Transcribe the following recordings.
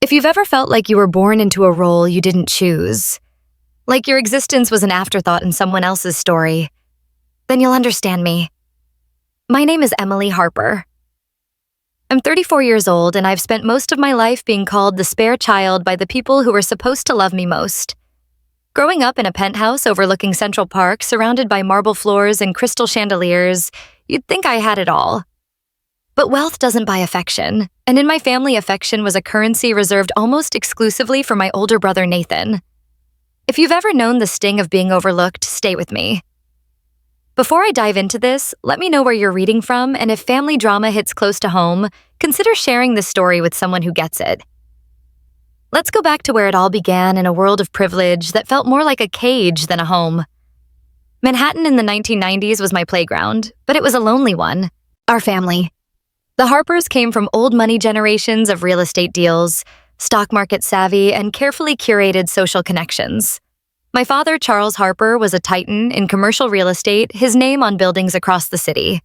If you've ever felt like you were born into a role you didn't choose, like your existence was an afterthought in someone else's story, then you'll understand me. My name is Emily Harper. I'm 34 years old, and I've spent most of my life being called the spare child by the people who were supposed to love me most. Growing up in a penthouse overlooking Central Park, surrounded by marble floors and crystal chandeliers, you'd think I had it all. But wealth doesn't buy affection, and in my family, affection was a currency reserved almost exclusively for my older brother Nathan. If you've ever known the sting of being overlooked, stay with me. Before I dive into this, let me know where you're reading from, and if family drama hits close to home, consider sharing this story with someone who gets it. Let's go back to where it all began in a world of privilege that felt more like a cage than a home. Manhattan in the 1990s was my playground, but it was a lonely one. Our family. The Harpers came from old money generations of real estate deals, stock market savvy, and carefully curated social connections. My father, Charles Harper, was a titan in commercial real estate, his name on buildings across the city.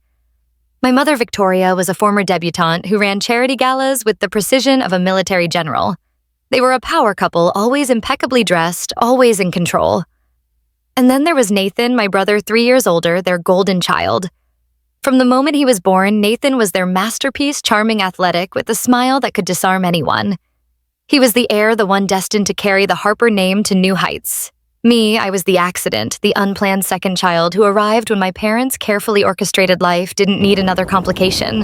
My mother, Victoria, was a former debutante who ran charity galas with the precision of a military general. They were a power couple, always impeccably dressed, always in control. And then there was Nathan, my brother 3 years older, their golden child. From the moment he was born, Nathan was their masterpiece, charming athletic with a smile that could disarm anyone. He was the heir, the one destined to carry the Harper name to new heights. Me, I was the accident, the unplanned second child who arrived when my parents' carefully orchestrated life didn't need another complication.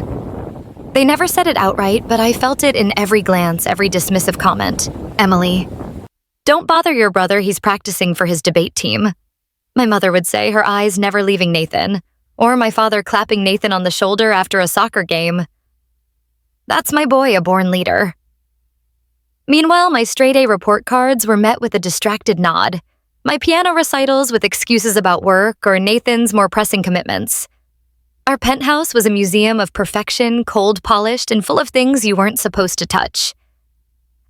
They never said it outright, but I felt it in every glance, every dismissive comment. Emily, don't bother your brother, he's practicing for his debate team. My mother would say, her eyes never leaving Nathan. Or my father clapping Nathan on the shoulder after a soccer game. That's my boy, a born leader. Meanwhile, my straight-A report cards were met with a distracted nod. My piano recitals with excuses about work or Nathan's more pressing commitments. Our penthouse was a museum of perfection, cold-polished, and full of things you weren't supposed to touch.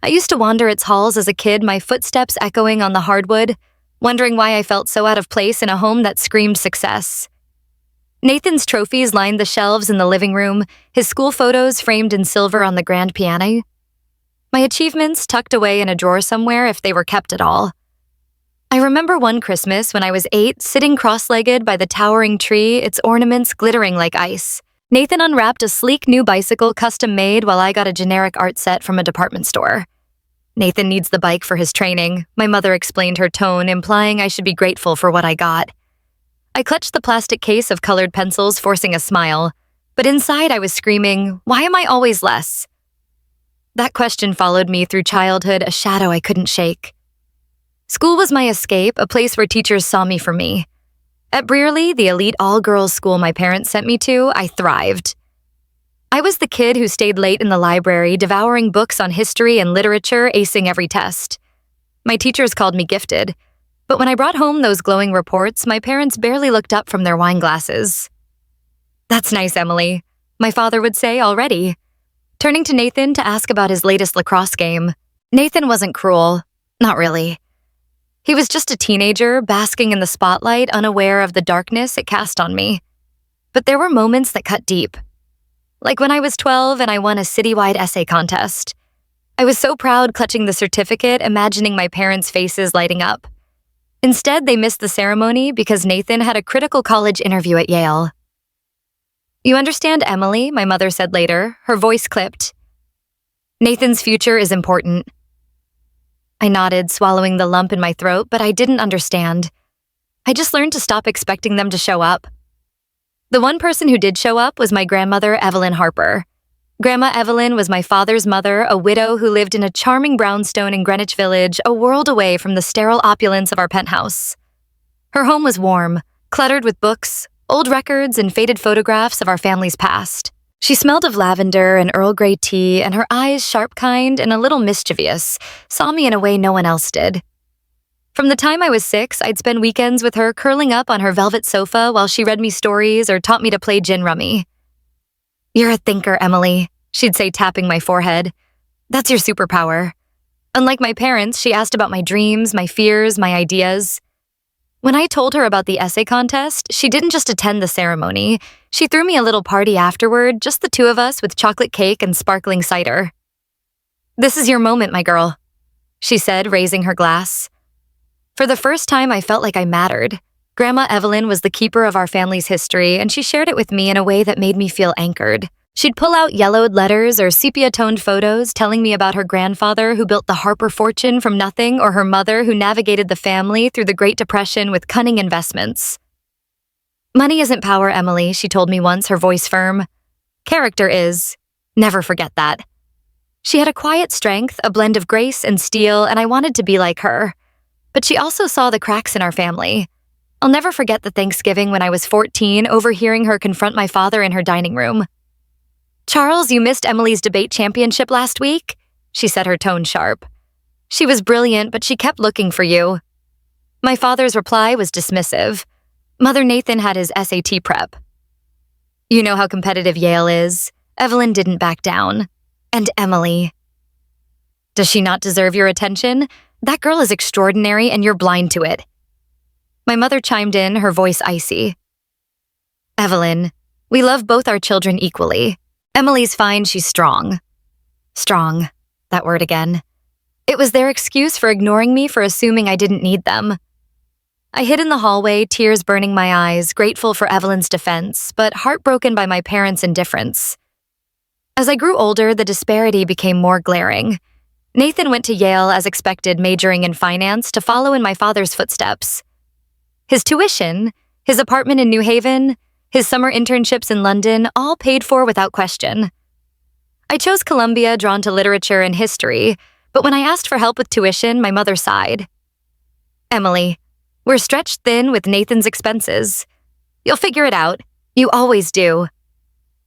I used to wander its halls as a kid, my footsteps echoing on the hardwood, wondering why I felt so out of place in a home that screamed success. Nathan's trophies lined the shelves in the living room, his school photos framed in silver on the grand piano. My achievements tucked away in a drawer somewhere if they were kept at all. I remember one Christmas when I was 8, sitting cross-legged by the towering tree, its ornaments glittering like ice. Nathan unwrapped a sleek new bicycle custom-made while I got a generic art set from a department store. Nathan needs the bike for his training, my mother explained, her tone implying I should be grateful for what I got. I clutched the plastic case of colored pencils, forcing a smile, but inside I was screaming, why am I always less? That question followed me through childhood, a shadow I couldn't shake. School was my escape, a place where teachers saw me for me. At Brearley, the elite all-girls school my parents sent me to, I thrived. I was the kid who stayed late in the library, devouring books on history and literature, acing every test. My teachers called me gifted. But when I brought home those glowing reports, my parents barely looked up from their wine glasses. That's nice, Emily, my father would say already, turning to Nathan to ask about his latest lacrosse game. Nathan wasn't cruel. Not really. He was just a teenager, basking in the spotlight, unaware of the darkness it cast on me. But there were moments that cut deep. Like when I was 12 and I won a citywide essay contest. I was so proud, clutching the certificate, imagining my parents' faces lighting up. Instead, they missed the ceremony because Nathan had a critical college interview at Yale. You understand, Emily, my mother said later, her voice clipped. Nathan's future is important. I nodded, swallowing the lump in my throat, but I didn't understand. I just learned to stop expecting them to show up. The one person who did show up was my grandmother, Evelyn Harper. Grandma Evelyn was my father's mother, a widow who lived in a charming brownstone in Greenwich Village, a world away from the sterile opulence of our penthouse. Her home was warm, cluttered with books, old records, and faded photographs of our family's past. She smelled of lavender and Earl Grey tea, and her eyes, sharp kind and a little mischievous, saw me in a way no one else did. From the time I was 6, I'd spend weekends with her curling up on her velvet sofa while she read me stories or taught me to play gin rummy. You're a thinker, Emily, she'd say, tapping my forehead. That's your superpower. Unlike my parents, she asked about my dreams, my fears, my ideas. When I told her about the essay contest, she didn't just attend the ceremony. She threw me a little party afterward, just the two of us with chocolate cake and sparkling cider. This is your moment, my girl, she said, raising her glass. For the first time, I felt like I mattered. Grandma Evelyn was the keeper of our family's history, and she shared it with me in a way that made me feel anchored. She'd pull out yellowed letters or sepia-toned photos telling me about her grandfather who built the Harper fortune from nothing, or her mother who navigated the family through the Great Depression with cunning investments. Money isn't power, Emily, she told me once, her voice firm. Character is. Never forget that. She had a quiet strength, a blend of grace and steel, and I wanted to be like her. But she also saw the cracks in our family. I'll never forget the Thanksgiving when I was 14, overhearing her confront my father in her dining room. Charles, you missed Emily's debate championship last week, she said, her tone sharp. She was brilliant, but she kept looking for you. My father's reply was dismissive. Mother Nathan had his SAT prep. You know how competitive Yale is. Evelyn didn't back down. And Emily. Does she not deserve your attention? That girl is extraordinary and you're blind to it. My mother chimed in, her voice icy. Evelyn, we love both our children equally. Emily's fine, she's strong. Strong, that word again. It was their excuse for ignoring me, for assuming I didn't need them. I hid in the hallway, tears burning my eyes, grateful for Evelyn's defense, but heartbroken by my parents' indifference. As I grew older, the disparity became more glaring. Nathan went to Yale as expected, majoring in finance, to follow in my father's footsteps. His tuition, his apartment in New Haven, his summer internships in London, all paid for without question. I chose Columbia, drawn to literature and history, but when I asked for help with tuition, my mother sighed. Emily, we're stretched thin with Nathan's expenses. You'll figure it out. You always do.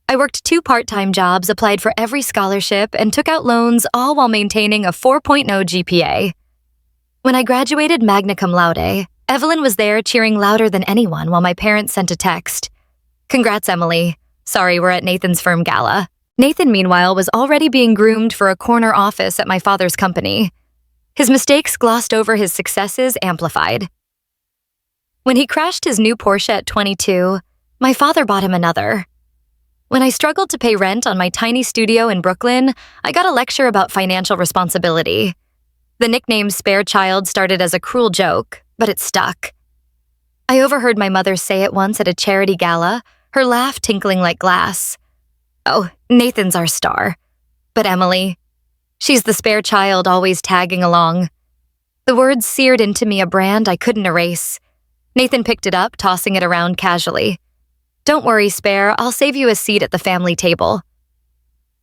I worked 2 part-time jobs, applied for every scholarship, and took out loans, all while maintaining a 4.0 GPA. When I graduated magna cum laude, Evelyn was there cheering louder than anyone while my parents sent a text. Congrats, Emily. Sorry, we're at Nathan's firm gala. Nathan, meanwhile, was already being groomed for a corner office at my father's company. His mistakes glossed over, his successes amplified. When he crashed his new Porsche at 22, my father bought him another. When I struggled to pay rent on my tiny studio in Brooklyn, I got a lecture about financial responsibility. The nickname Spare Child started as a cruel joke, but it stuck. I overheard my mother say it once at a charity gala, her laugh tinkling like glass. Oh, Nathan's our star. But Emily, she's the spare child always tagging along. The words seared into me, a brand I couldn't erase. Nathan picked it up, tossing it around casually. Don't worry, Spare, I'll save you a seat at the family table.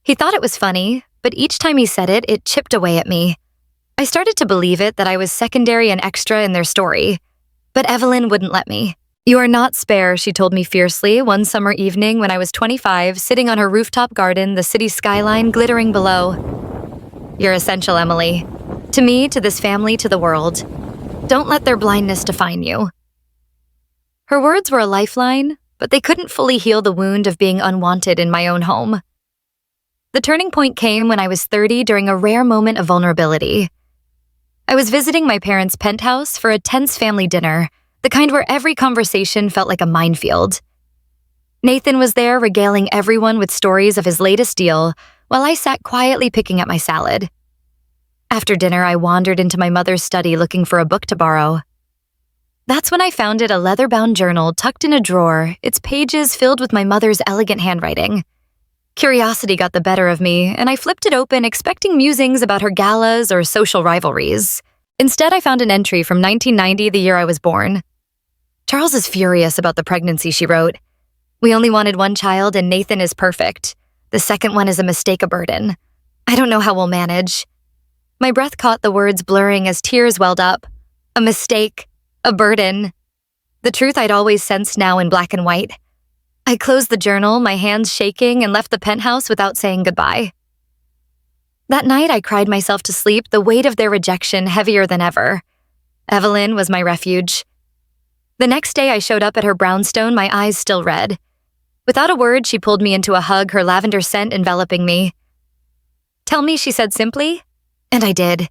He thought it was funny, but each time he said it, it chipped away at me. I started to believe it, that I was secondary and extra in their story. But Evelyn wouldn't let me. You are not Spare, she told me fiercely one summer evening when I was 25, sitting on her rooftop garden, the city skyline glittering below. You're essential, Emily. To me, to this family, to the world. Don't let their blindness define you. Her words were a lifeline, but they couldn't fully heal the wound of being unwanted in my own home. The turning point came when I was 30 during a rare moment of vulnerability. I was visiting my parents' penthouse for a tense family dinner, the kind where every conversation felt like a minefield. Nathan was there, regaling everyone with stories of his latest deal, while I sat quietly picking at my salad. After dinner, I wandered into my mother's study looking for a book to borrow. That's when I found it, a leather-bound journal tucked in a drawer, its pages filled with my mother's elegant handwriting. Curiosity got the better of me, and I flipped it open, expecting musings about her galas or social rivalries. Instead, I found an entry from 1990, the year I was born. Charles is furious about the pregnancy, she wrote. We only wanted one child, and Nathan is perfect. The second one is a mistake, a burden. I don't know how we'll manage. My breath caught the words blurring as tears welled up. A mistake, a burden. The truth I'd always sensed now in black and white. I closed the journal, my hands shaking, and left the penthouse without saying goodbye. That night, I cried myself to sleep, the weight of their rejection heavier than ever. Evelyn was my refuge. The next day, I showed up at her brownstone, my eyes still red. Without a word, she pulled me into a hug, her lavender scent enveloping me. Tell me, she said simply. And I did.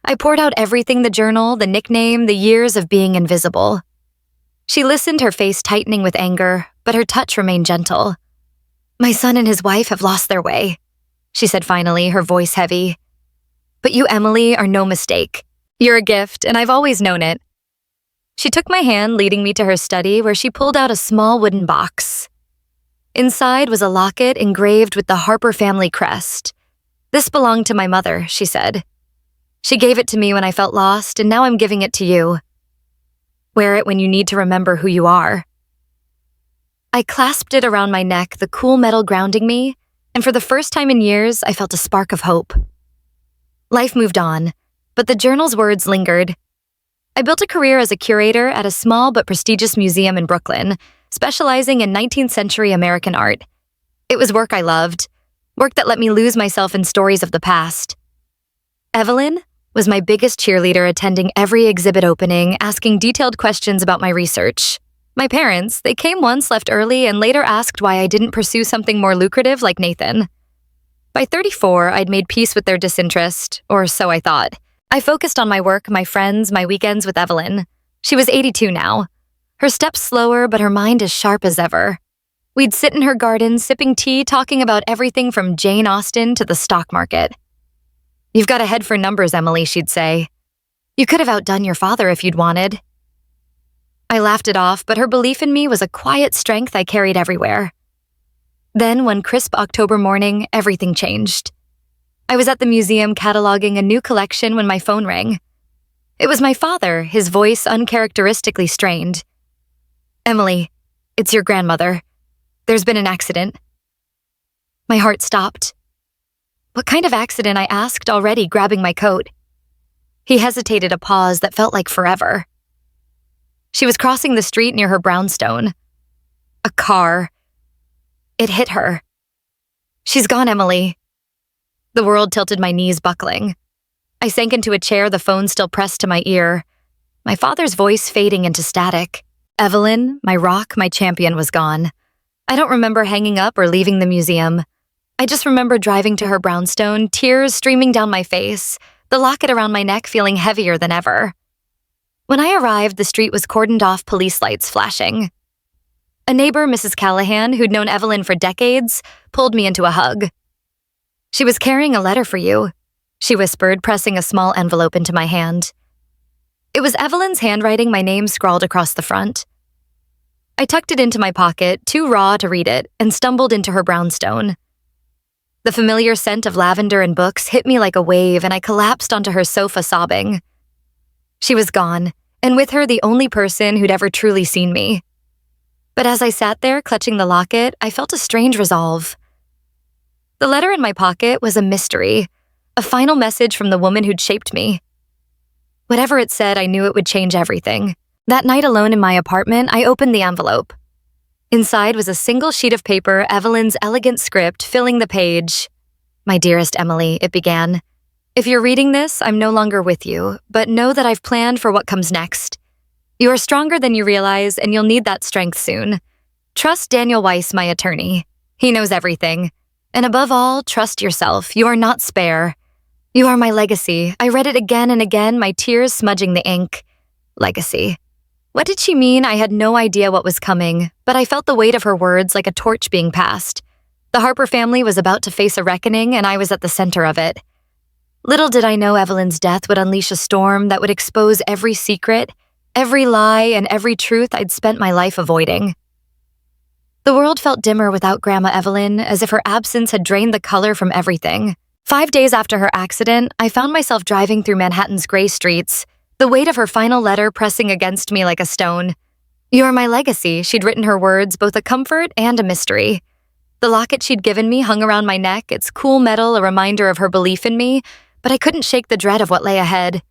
I poured out everything, the journal, the nickname, the years of being invisible. She listened, her face tightening with anger, but her touch remained gentle. My son and his wife have lost their way, she said finally, her voice heavy. But you, Emily, are no mistake. You're a gift, and I've always known it. She took my hand, leading me to her study, where she pulled out a small wooden box. Inside was a locket engraved with the Harper family crest. This belonged to my mother, she said. She gave it to me when I felt lost, and now I'm giving it to you. Wear it when you need to remember who you are. I clasped it around my neck, the cool metal grounding me, and for the first time in years, I felt a spark of hope. Life moved on, but the journal's words lingered. I built a career as a curator at a small but prestigious museum in Brooklyn, specializing in 19th century American art. It was work I loved, work that let me lose myself in stories of the past. Evelyn was my biggest cheerleader, attending every exhibit opening, asking detailed questions about my research. My parents, they came once, left early, and later asked why I didn't pursue something more lucrative like Nathan. By 34, I'd made peace with their disinterest, or so I thought. I focused on my work, my friends, my weekends with Evelyn. She was 82 now. Her steps slower, but her mind as sharp as ever. We'd sit in her garden, sipping tea, talking about everything from Jane Austen to the stock market. "You've got a head for numbers, Emily," she'd say. "You could have outdone your father if you'd wanted." I laughed it off, but her belief in me was a quiet strength I carried everywhere. Then, one crisp October morning, everything changed. I was at the museum cataloging a new collection when my phone rang. It was my father, his voice uncharacteristically strained. "Emily, it's your grandmother. There's been an accident." My heart stopped. "What kind of accident?" I asked, already grabbing my coat. He hesitated, a pause that felt like forever. She was crossing the street near her brownstone. A car. It hit her. "She's gone, Emily." The world tilted, my knees buckling. I sank into a chair, the phone still pressed to my ear. My father's voice fading into static. Evelyn, my rock, my champion, was gone. I don't remember hanging up or leaving the museum. I just remember driving to her brownstone, tears streaming down my face, the locket around my neck feeling heavier than ever. When I arrived, the street was cordoned off, police lights flashing. A neighbor, Mrs. Callahan, who'd known Evelyn for decades, pulled me into a hug. "She was carrying a letter for you," she whispered, pressing a small envelope into my hand. It was Evelyn's handwriting, my name scrawled across the front. I tucked it into my pocket, too raw to read it, and stumbled into her brownstone. The familiar scent of lavender and books hit me like a wave, and I collapsed onto her sofa sobbing. She was gone, and with her the only person who'd ever truly seen me. But as I sat there, clutching the locket, I felt a strange resolve. The letter in my pocket was a mystery, a final message from the woman who'd shaped me. Whatever it said, I knew it would change everything. That night alone in my apartment, I opened the envelope. Inside was a single sheet of paper, Evelyn's elegant script filling the page. "My dearest Emily," it began. "If you're reading this, I'm no longer with you, but know that I've planned for what comes next. You are stronger than you realize, and you'll need that strength soon. Trust Daniel Weiss, my attorney. He knows everything. And above all, trust yourself. You are not spare. You are my legacy." I read it again and again, my tears smudging the ink. Legacy. What did she mean? I had no idea what was coming, but I felt the weight of her words like a torch being passed. The Harper family was about to face a reckoning, and I was at the center of it. Little did I know Evelyn's death would unleash a storm that would expose every secret, every lie, and every truth I'd spent my life avoiding. The world felt dimmer without Grandma Evelyn, as if her absence had drained the color from everything. 5 days after her accident, I found myself driving through Manhattan's gray streets, the weight of her final letter pressing against me like a stone. "You are my legacy," she'd written, her words both a comfort and a mystery. The locket she'd given me hung around my neck, its cool metal a reminder of her belief in me, but I couldn't shake the dread of what lay ahead.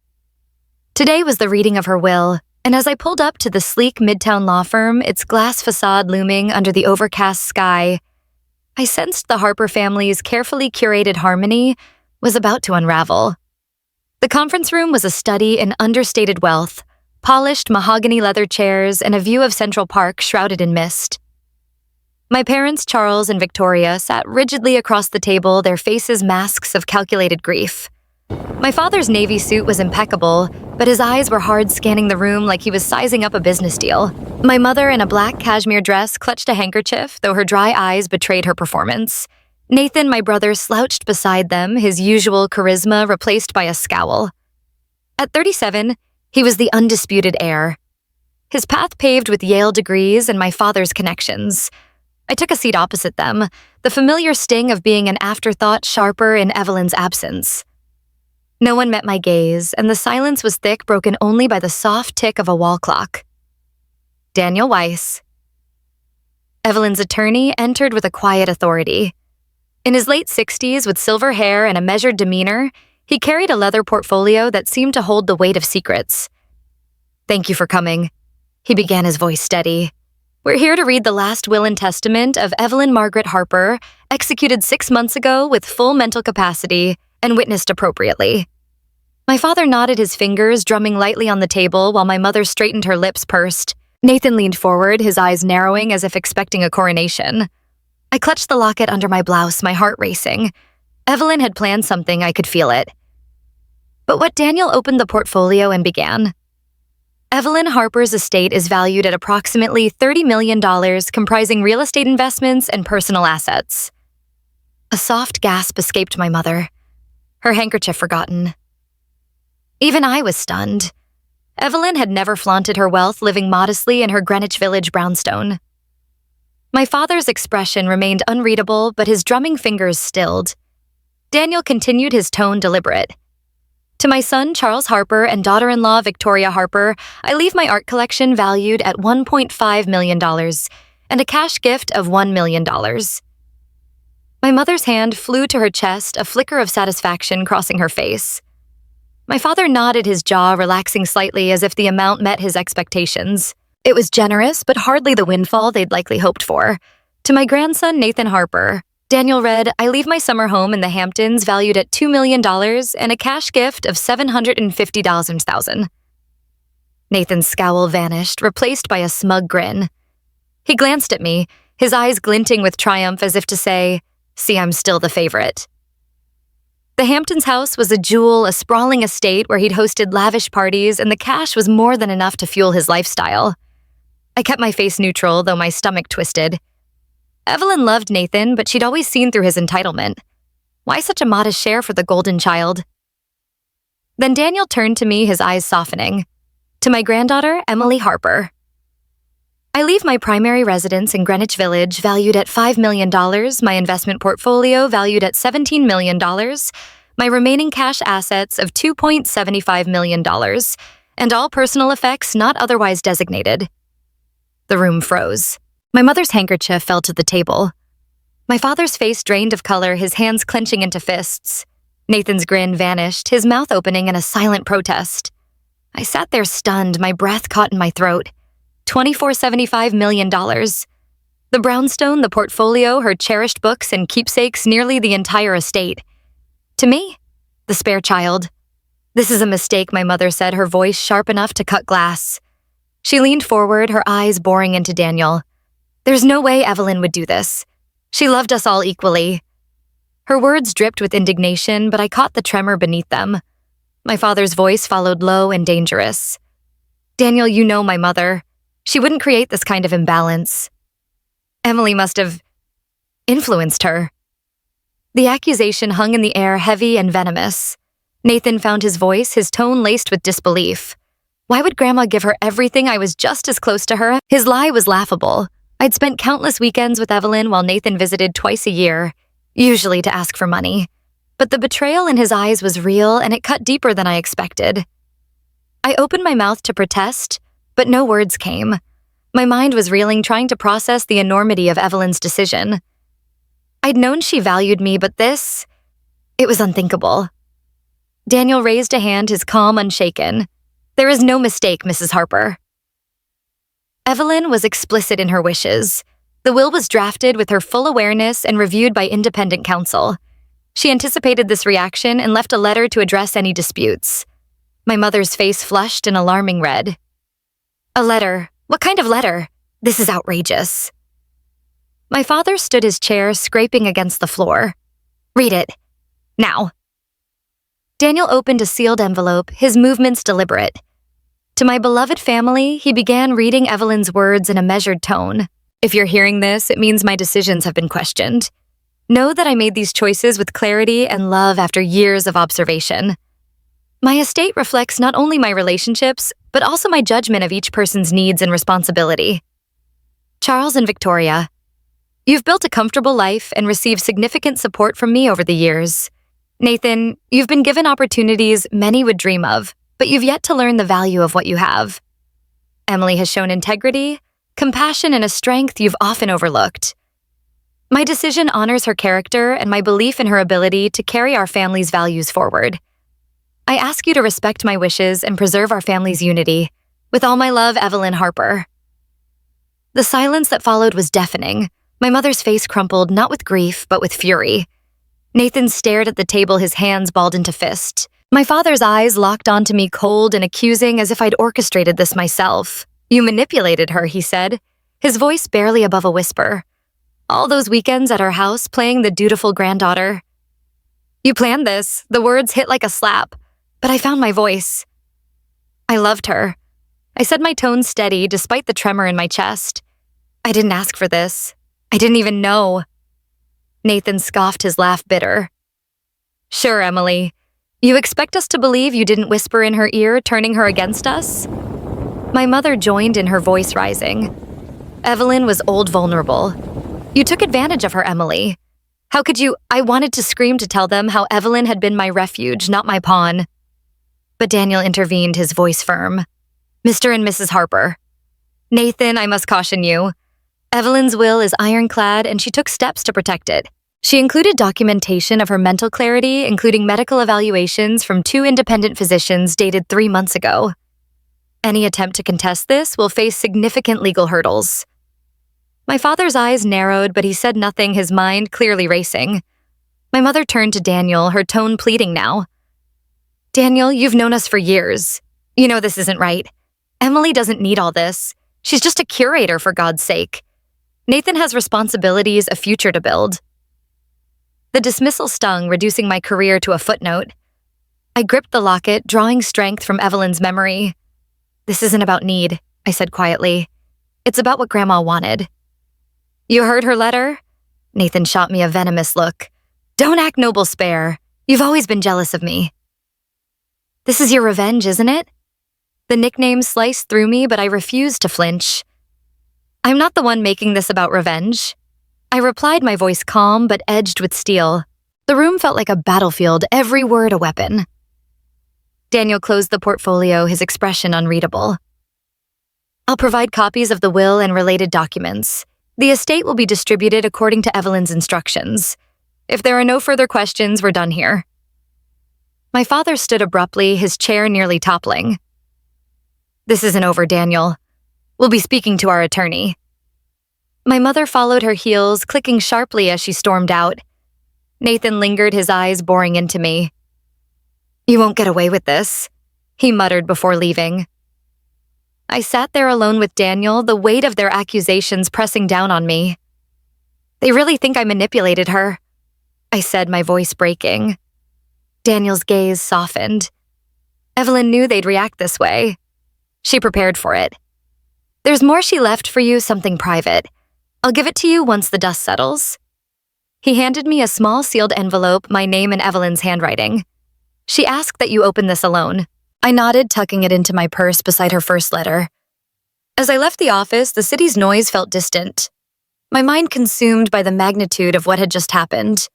Today was the reading of her will, and as I pulled up to the sleek midtown law firm, its glass facade looming under the overcast sky, I sensed the Harper family's carefully curated harmony was about to unravel. The conference room was a study in understated wealth, polished mahogany leather chairs and a view of Central Park shrouded in mist. My parents, Charles and Victoria, sat rigidly across the table, their faces masks of calculated grief. My father's navy suit was impeccable, but his eyes were hard, scanning the room like he was sizing up a business deal. My mother, in a black cashmere dress, clutched a handkerchief, though her dry eyes betrayed her performance. Nathan, my brother, slouched beside them, his usual charisma replaced by a scowl. At 37, he was the undisputed heir. His path paved with Yale degrees and my father's connections. I took a seat opposite them, the familiar sting of being an afterthought sharper in Evelyn's absence. No one met my gaze, and the silence was thick, broken only by the soft tick of a wall clock. Daniel Weiss. Evelyn's attorney entered with a quiet authority. In his late 60s, with silver hair and a measured demeanor, he carried a leather portfolio that seemed to hold the weight of secrets. "Thank you for coming," he began, his voice steady. "We're here to read the last will and testament of Evelyn Margaret Harper, executed 6 months ago with full mental capacity and witnessed appropriately." My father nodded his fingers, drumming lightly on the table while my mother straightened her lips pursed. Nathan leaned forward, his eyes narrowing as if expecting a coronation. I clutched the locket under my blouse, my heart racing. Evelyn had planned something, I could feel it. But what Daniel opened the portfolio and began. Evelyn Harper's estate is valued at approximately $30 million, comprising real estate investments and personal assets. A soft gasp escaped my mother, her handkerchief forgotten. Even I was stunned. Evelyn had never flaunted her wealth, living modestly in her Greenwich Village brownstone. My father's expression remained unreadable, but his drumming fingers stilled. Daniel continued, his tone deliberate. "To my son, Charles Harper, and daughter-in-law, Victoria Harper, I leave my art collection valued at $1.5 million and a cash gift of $1 million. My mother's hand flew to her chest, a flicker of satisfaction crossing her face. My father nodded, his jaw relaxing slightly as if the amount met his expectations. It was generous, but hardly the windfall they'd likely hoped for. To my grandson, Nathan Harper, Daniel read, I leave my summer home in the Hamptons valued at $2 million and a cash gift of $750,000. Nathan's scowl vanished, replaced by a smug grin. He glanced at me, his eyes glinting with triumph as if to say, "See, I'm still the favorite." The Hamptons house was a jewel, a sprawling estate where he'd hosted lavish parties, and the cash was more than enough to fuel his lifestyle. I kept my face neutral, though my stomach twisted. Evelyn loved Nathan, but she'd always seen through his entitlement. Why such a modest share for the golden child? Then Daniel turned to me, his eyes softening. To my granddaughter, Emily Harper. I leave my primary residence in Greenwich Village valued at $5 million, my investment portfolio valued at $17 million, my remaining cash assets of $2.75 million, and all personal effects not otherwise designated. The room froze. My mother's handkerchief fell to the table. My father's face drained of color, his hands clenching into fists. Nathan's grin vanished, his mouth opening in a silent protest. I sat there stunned, my breath caught in my throat. $24.75 million. The brownstone, the portfolio, her cherished books and keepsakes, nearly the entire estate. To me, the spare child. This is a mistake, my mother said, her voice sharp enough to cut glass. She leaned forward, her eyes boring into Daniel. There's no way Evelyn would do this. She loved us all equally. Her words dripped with indignation, but I caught the tremor beneath them. My father's voice followed low and dangerous. Daniel, you know my mother. She wouldn't create this kind of imbalance. Emily must have influenced her. The accusation hung in the air, heavy and venomous. Nathan found his voice, his tone laced with disbelief. Why would Grandma give her everything? I was just as close to her. His lie was laughable. I'd spent countless weekends with Evelyn while Nathan visited twice a year, usually to ask for money. But the betrayal in his eyes was real, and it cut deeper than I expected. I opened my mouth to protest, but no words came. My mind was reeling, trying to process the enormity of Evelyn's decision. I'd known she valued me, but this, it was unthinkable. Daniel raised a hand, his calm unshaken. There is no mistake, Mrs. Harper. Evelyn was explicit in her wishes. The will was drafted with her full awareness and reviewed by independent counsel. She anticipated this reaction and left a letter to address any disputes. My mother's face flushed an alarming red. A letter? What kind of letter? This is outrageous. My father stood his chair, scraping against the floor. Read it. Now. Daniel opened a sealed envelope, his movements deliberate. To my beloved family, he began reading Evelyn's words in a measured tone. If you're hearing this, it means my decisions have been questioned. Know that I made these choices with clarity and love after years of observation. My estate reflects not only my relationships, but also my judgment of each person's needs and responsibility. Charles and Victoria, you've built a comfortable life and received significant support from me over the years. Nathan, you've been given opportunities many would dream of, but you've yet to learn the value of what you have. Emily has shown integrity, compassion, and a strength you've often overlooked. My decision honors her character and my belief in her ability to carry our family's values forward. I ask you to respect my wishes and preserve our family's unity. With all my love, Evelyn Harper. The silence that followed was deafening. My mother's face crumpled, not with grief, but with fury. Nathan stared at the table, his hands balled into fist. My father's eyes locked onto me cold and accusing as if I'd orchestrated this myself. You manipulated her, he said, his voice barely above a whisper. All those weekends at our house playing the dutiful granddaughter. You planned this, the words hit like a slap, but I found my voice. I loved her. I said, my tone steady despite the tremor in my chest. I didn't ask for this. I didn't even know. Nathan scoffed, his laugh bitter. Sure, Emily. You expect us to believe you didn't whisper in her ear, turning her against us? My mother joined in, her voice rising. Evelyn was old vulnerable. You took advantage of her, Emily. How could you? I wanted to scream to tell them how Evelyn had been my refuge, not my pawn. But Daniel intervened, his voice firm. Mr. and Mrs. Harper. Nathan, I must caution you. Evelyn's will is ironclad, and she took steps to protect it. She included documentation of her mental clarity, including medical evaluations from 2 independent physicians dated 3 months ago. Any attempt to contest this will face significant legal hurdles. My father's eyes narrowed, but he said nothing, his mind clearly racing. My mother turned to Daniel, her tone pleading now. Daniel, you've known us for years. You know this isn't right. Emily doesn't need all this. She's just a curator, for God's sake. Nathan has responsibilities, a future to build. The dismissal stung, reducing my career to a footnote. I gripped the locket, drawing strength from Evelyn's memory. This isn't about need, I said quietly. It's about what Grandma wanted. You heard her letter? Nathan shot me a venomous look. Don't act noble, spare. You've always been jealous of me. This is your revenge, isn't it? The nickname sliced through me, but I refused to flinch. I'm not the one making this about revenge. I replied, my voice calm but edged with steel. The room felt like a battlefield, every word a weapon. Daniel closed the portfolio, his expression unreadable. I'll provide copies of the will and related documents. The estate will be distributed according to Evelyn's instructions. If there are no further questions, we're done here. My father stood abruptly, his chair nearly toppling. This isn't over, Daniel. We'll be speaking to our attorney. My mother followed her heels, clicking sharply as she stormed out. Nathan lingered, his eyes boring into me. You won't get away with this, he muttered before leaving. I sat there alone with Daniel, the weight of their accusations pressing down on me. They really think I manipulated her, I said, my voice breaking. Daniel's gaze softened. Evelyn knew they'd react this way. She prepared for it. There's more she left for you, something private. I'll give it to you once the dust settles. He handed me a small sealed envelope, my name in Evelyn's handwriting. She asked that you open this alone. I nodded, tucking it into my purse beside her first letter. As I left the office, the city's noise felt distant. My mind consumed by the magnitude of what had just happened.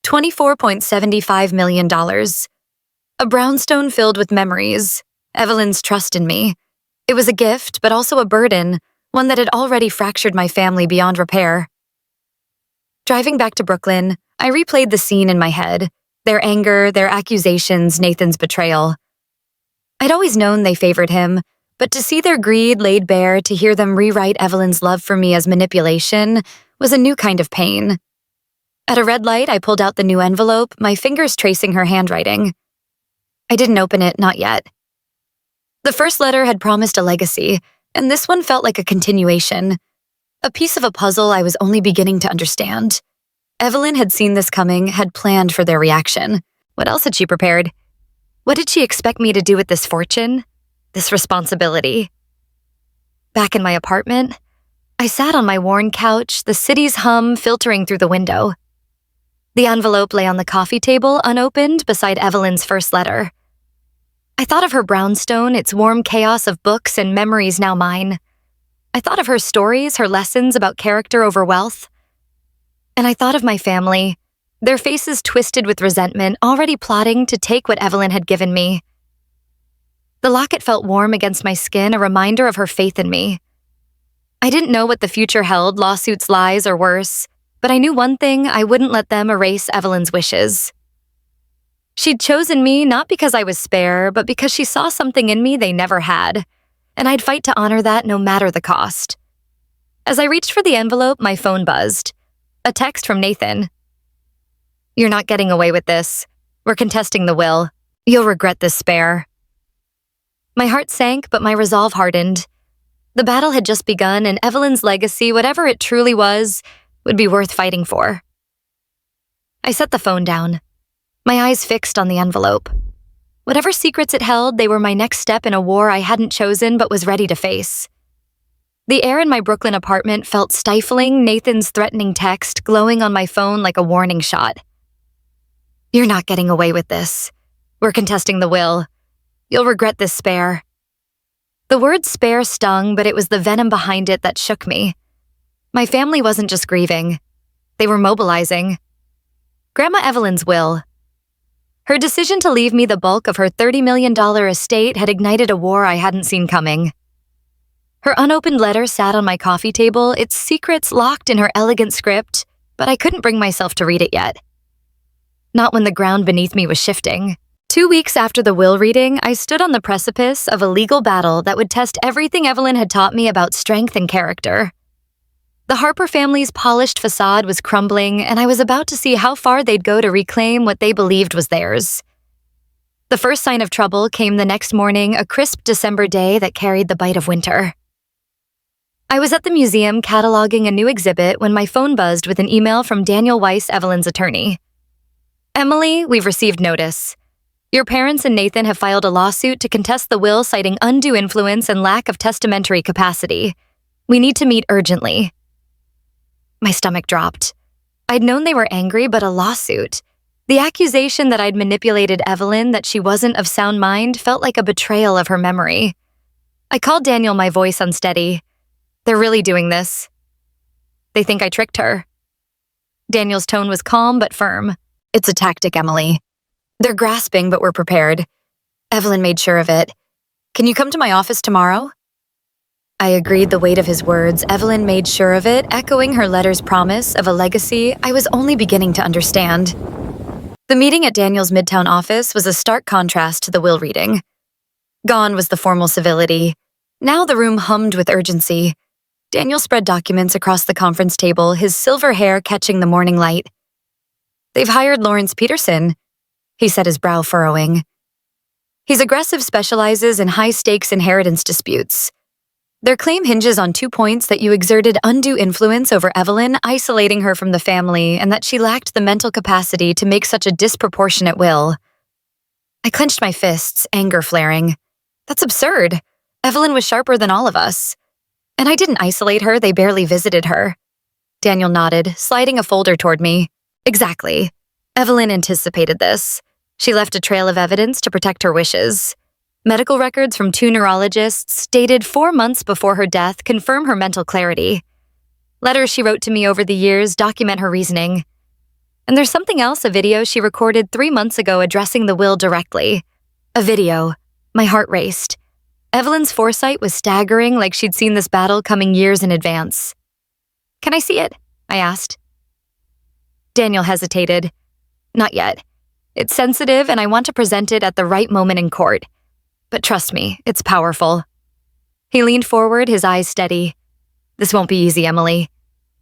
$24.75 million. A brownstone filled with memories. Evelyn's trust in me. It was a gift, but also a burden, one that had already fractured my family beyond repair. Driving back to Brooklyn, I replayed the scene in my head. Their anger, their accusations, Nathan's betrayal. I'd always known they favored him, but to see their greed laid bare, to hear them rewrite Evelyn's love for me as manipulation, was a new kind of pain. At a red light, I pulled out the new envelope, my fingers tracing her handwriting. I didn't open it, not yet. The first letter had promised a legacy, and this one felt like a continuation. A piece of a puzzle I was only beginning to understand. Evelyn had seen this coming, had planned for their reaction. What else had she prepared? What did she expect me to do with this fortune? This responsibility? Back in my apartment, I sat on my worn couch, the city's hum filtering through the window. The envelope lay on the coffee table unopened beside Evelyn's first letter. I thought of her brownstone, its warm chaos of books and memories now mine. I thought of her stories, her lessons about character over wealth. And I thought of my family, their faces twisted with resentment, already plotting to take what Evelyn had given me. The locket felt warm against my skin, a reminder of her faith in me. I didn't know what the future held, lawsuits, lies, or worse, but I knew one thing: I wouldn't let them erase Evelyn's wishes. She'd chosen me not because I was spare, but because she saw something in me they never had, and I'd fight to honor that no matter the cost. As I reached for the envelope, my phone buzzed. A text from Nathan. "You're not getting away with this. We're contesting the will. You'll regret this spare." My heart sank, but my resolve hardened. The battle had just begun, and Evelyn's legacy, whatever it truly was, would be worth fighting for. I set the phone down, my eyes fixed on the envelope. Whatever secrets it held, they were my next step in a war I hadn't chosen but was ready to face. The air in my Brooklyn apartment felt stifling, Nathan's threatening text glowing on my phone like a warning shot. "You're not getting away with this. We're contesting the will. You'll regret this spare." The word spare stung, but it was the venom behind it that shook me. My family wasn't just grieving. They were mobilizing. Grandma Evelyn's will. Her decision to leave me the bulk of her $30 million estate had ignited a war I hadn't seen coming. Her unopened letter sat on my coffee table, its secrets locked in her elegant script, but I couldn't bring myself to read it yet. Not when the ground beneath me was shifting. 2 weeks after the will reading, I stood on the precipice of a legal battle that would test everything Evelyn had taught me about strength and character. The Harper family's polished facade was crumbling, and I was about to see how far they'd go to reclaim what they believed was theirs. The first sign of trouble came the next morning, a crisp December day that carried the bite of winter. I was at the museum cataloging a new exhibit when my phone buzzed with an email from Daniel Weiss, Evelyn's attorney. "Emily, we've received notice. Your parents and Nathan have filed a lawsuit to contest the will, citing undue influence and lack of testamentary capacity. We need to meet urgently." My stomach dropped. I'd known they were angry, but a lawsuit. The accusation that I'd manipulated Evelyn, that she wasn't of sound mind, felt like a betrayal of her memory. I called Daniel, my voice unsteady. "They're really doing this. They think I tricked her." Daniel's tone was calm but firm. "It's a tactic, Emily. They're grasping, but we're prepared. Evelyn made sure of it. Can you come to my office tomorrow?" I agreed, the weight of his words. Evelyn made sure of it, echoing her letter's promise of a legacy I was only beginning to understand. The meeting at Daniel's Midtown office was a stark contrast to the will reading. Gone was the formal civility. Now the room hummed with urgency. Daniel spread documents across the conference table, his silver hair catching the morning light. "They've hired Lawrence Peterson," he said, his brow furrowing. "He's aggressive, specializes in high-stakes inheritance disputes. Their claim hinges on 2 points: that you exerted undue influence over Evelyn, isolating her from the family, and that she lacked the mental capacity to make such a disproportionate will." I clenched my fists, anger flaring. That's absurd. Evelyn was sharper than all of us. And I didn't isolate her, they barely visited her. Daniel nodded, sliding a folder toward me. "Exactly. Evelyn anticipated this. She left a trail of evidence to protect her wishes. Medical records from 2 neurologists, dated 4 months before her death, confirm her mental clarity. Letters she wrote to me over the years document her reasoning. And there's something else, a video she recorded 3 months ago addressing the will directly. A video. My heart raced. Evelyn's foresight was staggering, like she'd seen this battle coming years in advance. "Can I see it?" I asked. Daniel hesitated. "Not yet. It's sensitive, and I want to present it at the right moment in court. But trust me, it's powerful." He leaned forward, his eyes steady. "This won't be easy, Emily.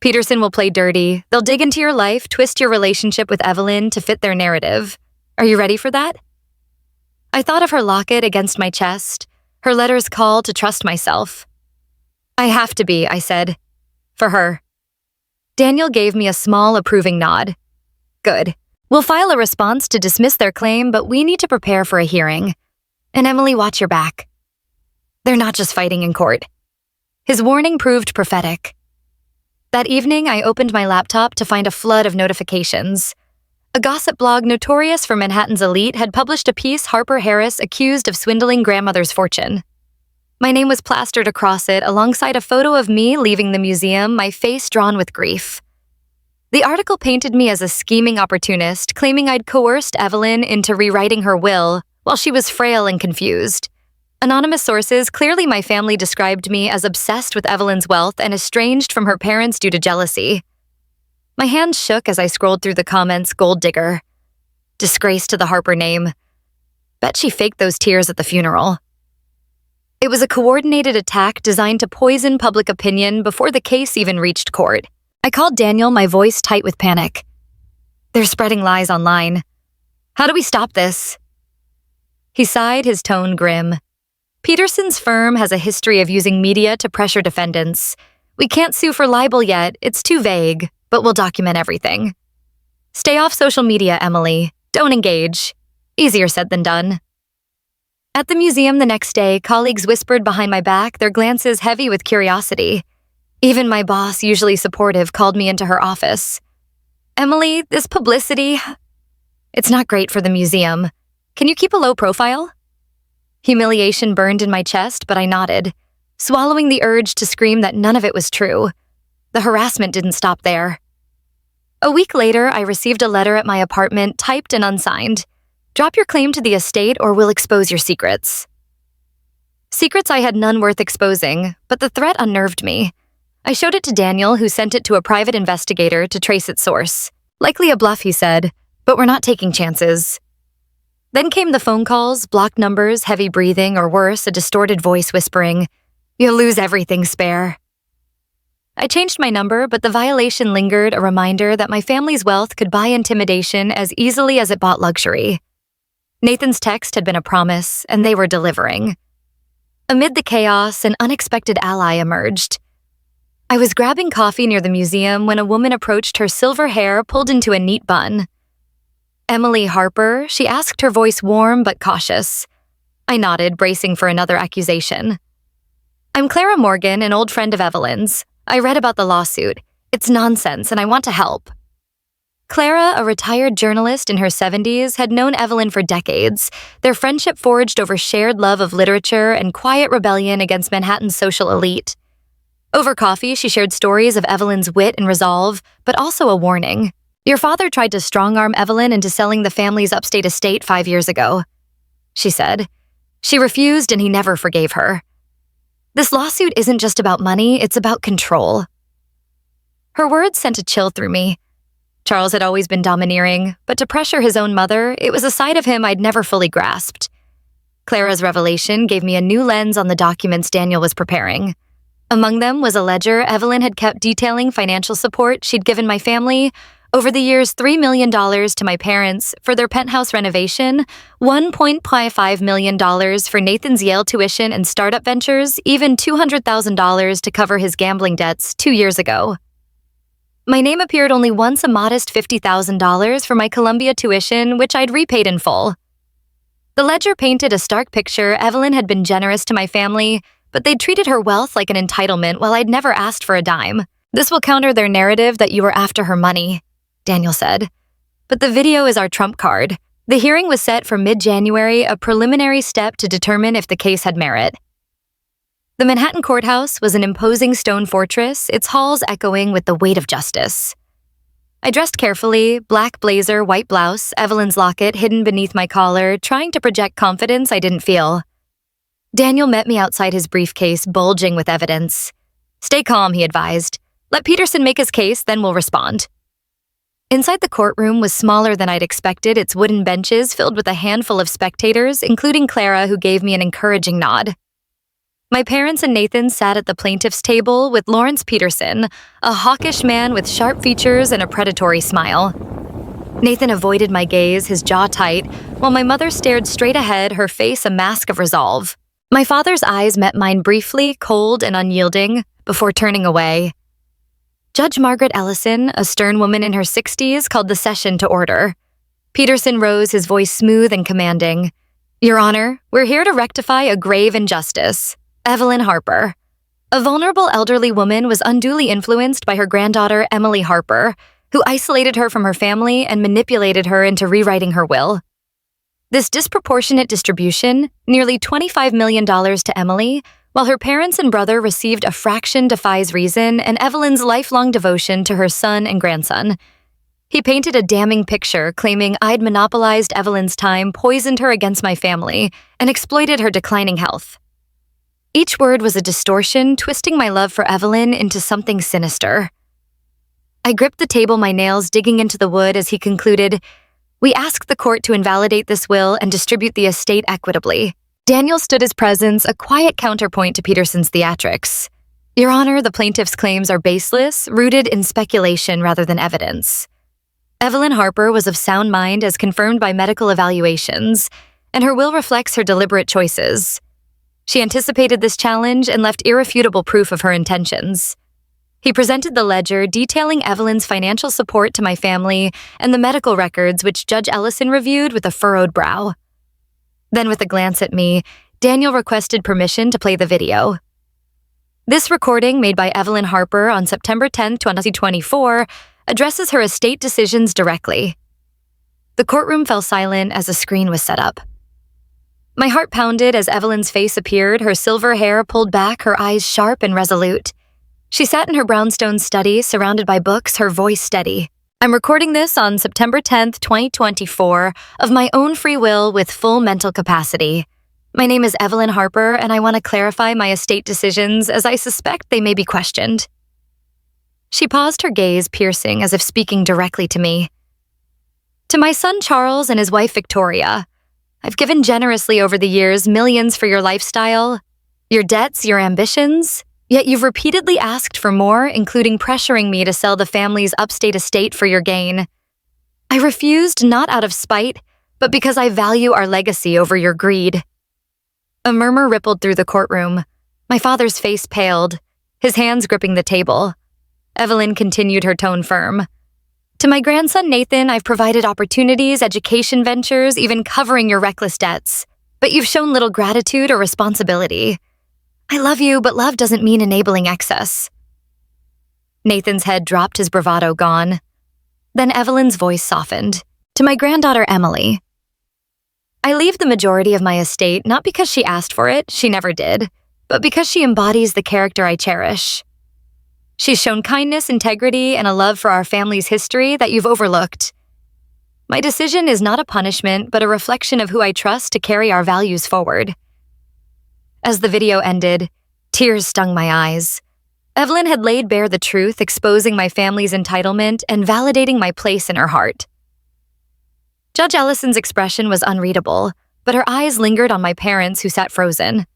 Peterson will play dirty. They'll dig into your life, twist your relationship with Evelyn to fit their narrative. Are you ready for that?" I thought of her locket against my chest, her letter's call to trust myself. "I have to be," I said. "For her." Daniel gave me a small, approving nod. "Good. We'll file a response to dismiss their claim, but we need to prepare for a hearing. And Emily, watch your back. They're not just fighting in court." His warning proved prophetic. That evening, I opened my laptop to find a flood of notifications. A gossip blog notorious for Manhattan's elite had published a piece Harper Harris accused of swindling grandmother's fortune. My name was plastered across it alongside a photo of me leaving the museum, my face drawn with grief. The article painted me as a scheming opportunist, claiming I'd coerced Evelyn into rewriting her will while she was frail and confused. Anonymous sources, clearly my family, described me as obsessed with Evelyn's wealth and estranged from her parents due to jealousy. My hands shook as I scrolled through the comments. Gold digger. Disgrace to the Harper name. Bet she faked those tears at the funeral. It was a coordinated attack designed to poison public opinion before the case even reached court. I called Daniel, my voice tight with panic. They're spreading lies online. How do we stop this? He sighed, his tone grim. Peterson's firm has a history of using media to pressure defendants. We can't sue for libel yet, it's too vague, but we'll document everything. Stay off social media, Emily. Don't engage. Easier said than done. At the museum the next day, colleagues whispered behind my back, their glances heavy with curiosity. Even my boss, usually supportive, called me into her office. Emily, this publicity, it's not great for the museum. Can you keep a low profile? Humiliation burned in my chest, but I nodded, swallowing the urge to scream that none of it was true. The harassment didn't stop there. A week later, I received a letter at my apartment, typed and unsigned. Drop your claim to the estate or we'll expose your secrets. Secrets I had none worth exposing, but the threat unnerved me. I showed it to Daniel, who sent it to a private investigator to trace its source. Likely a bluff, he said, but we're not taking chances. Then came the phone calls, blocked numbers, heavy breathing, or worse, a distorted voice whispering, "You'll lose everything, spare." I changed my number, but the violation lingered, a reminder that my family's wealth could buy intimidation as easily as it bought luxury. Nathan's text had been a promise, and they were delivering. Amid the chaos, an unexpected ally emerged. I was grabbing coffee near the museum when a woman approached, her silver hair pulled into a neat bun. Emily Harper, she asked, her voice warm but cautious. I nodded, bracing for another accusation. I'm Clara Morgan, an old friend of Evelyn's. I read about the lawsuit. It's nonsense, and I want to help. Clara, a retired journalist in her 70s, had known Evelyn for decades, their friendship forged over shared love of literature and quiet rebellion against Manhattan's social elite. Over coffee, she shared stories of Evelyn's wit and resolve, but also a warning. Your father tried to strong-arm Evelyn into selling the family's upstate estate 5 years ago, she said. She refused and he never forgave her. This lawsuit isn't just about money, it's about control. Her words sent a chill through me. Charles had always been domineering, but to pressure his own mother, it was a side of him I'd never fully grasped. Clara's revelation gave me a new lens on the documents Daniel was preparing. Among them was a ledger Evelyn had kept detailing financial support she'd given my family, over the years $3 million to my parents for their penthouse renovation, $1.55 million for Nathan's Yale tuition and startup ventures, even $200,000 to cover his gambling debts 2 years ago. My name appeared only once, a modest $50,000 for my Columbia tuition, which I'd repaid in full. The ledger painted a stark picture. Evelyn had been generous to my family, but they'd treated her wealth like an entitlement while I'd never asked for a dime. This will counter their narrative that you were after her money, Daniel said. But the video is our trump card. The hearing was set for mid-January, a preliminary step to determine if the case had merit. The Manhattan courthouse was an imposing stone fortress, its halls echoing with the weight of justice. I dressed carefully, black blazer, white blouse, Evelyn's locket hidden beneath my collar, trying to project confidence I didn't feel. Daniel met me outside his briefcase, bulging with evidence. Stay calm, he advised. Let Peterson make his case, then we'll respond. Inside the courtroom was smaller than I'd expected, its wooden benches filled with a handful of spectators, including Clara, who gave me an encouraging nod. My parents and Nathan sat at the plaintiff's table with Lawrence Peterson, a hawkish man with sharp features and a predatory smile. Nathan avoided my gaze, his jaw tight, while my mother stared straight ahead, her face a mask of resolve. My father's eyes met mine briefly, cold and unyielding, before turning away. Judge Margaret Ellison, a stern woman in her 60s, called the session to order. Peterson rose, his voice smooth and commanding. Your Honor, we're here to rectify a grave injustice. Evelyn Harper. A vulnerable elderly woman was unduly influenced by her granddaughter, Emily Harper, who isolated her from her family and manipulated her into rewriting her will. This disproportionate distribution, nearly $25 million to Emily, while her parents and brother received a fraction, defies reason and Evelyn's lifelong devotion to her son and grandson. He painted a damning picture, claiming I'd monopolized Evelyn's time, poisoned her against my family, and exploited her declining health. Each word was a distortion, twisting my love for Evelyn into something sinister. I gripped the table, my nails digging into the wood as he concluded, "We ask the court to invalidate this will and distribute the estate equitably." Daniel stood his presence, a quiet counterpoint to Peterson's theatrics. "Your Honor, the plaintiff's claims are baseless, rooted in speculation rather than evidence." Evelyn Harper was of sound mind as confirmed by medical evaluations, and her will reflects her deliberate choices. She anticipated this challenge and left irrefutable proof of her intentions. He presented the ledger detailing Evelyn's financial support to my family and the medical records which Judge Ellison reviewed with a furrowed brow. Then, with a glance at me, Daniel requested permission to play the video. This recording, made by Evelyn Harper on September 10, 2024, addresses her estate decisions directly. The courtroom fell silent as a screen was set up. My heart pounded as Evelyn's face appeared, her silver hair pulled back, her eyes sharp and resolute. She sat in her brownstone study, surrounded by books, her voice steady. "I'm recording this on September 10th, 2024, of my own free will with full mental capacity. My name is Evelyn Harper, and I want to clarify my estate decisions as I suspect they may be questioned." She paused, her gaze piercing as if speaking directly to me. "To my son Charles and his wife Victoria, I've given generously over the years, millions for your lifestyle, your debts, your ambitions, yet you've repeatedly asked for more, including pressuring me to sell the family's upstate estate for your gain. I refused not out of spite, but because I value our legacy over your greed." A murmur rippled through the courtroom. My father's face paled, his hands gripping the table. Evelyn continued, her tone firm. "To my grandson Nathan, I've provided opportunities, education ventures, even covering your reckless debts. But you've shown little gratitude or responsibility. I love you, but love doesn't mean enabling excess." Nathan's head dropped, his bravado gone. Then Evelyn's voice softened. "To my granddaughter Emily, I leave the majority of my estate not because she asked for it, she never did, but because she embodies the character I cherish. She's shown kindness, integrity, and a love for our family's history that you've overlooked. My decision is not a punishment, but a reflection of who I trust to carry our values forward." As the video ended, tears stung my eyes. Evelyn had laid bare the truth, exposing my family's entitlement and validating my place in her heart. Judge Ellison's expression was unreadable, but her eyes lingered on my parents, who sat frozen.